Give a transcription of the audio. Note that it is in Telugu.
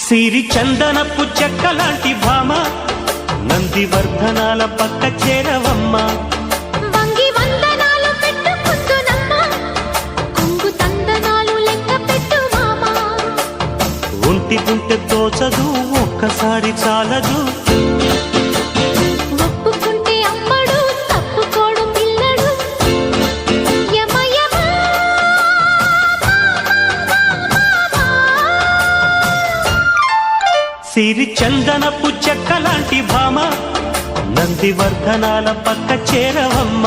సిరి చందనపు చెక్కలాంటి భామ నందివర్ధనాల పక్క చేరవమ్మ. వంగి వందనాలు పెట్టుకుందునమ్మ, కొంగు తందనాలు లెక్క పెట్టు మామ. ఒంటికుంటే తోచదు ఒక్కసారి చాలదు, ఒప్పుకుంటే అమ్మడు తప్పుకోడు పిల్లడు. యమ యమ సిరి చందనపు చెక్కలాంటి భామ నందివర్ధనాల పక్క చేరవమ్మ.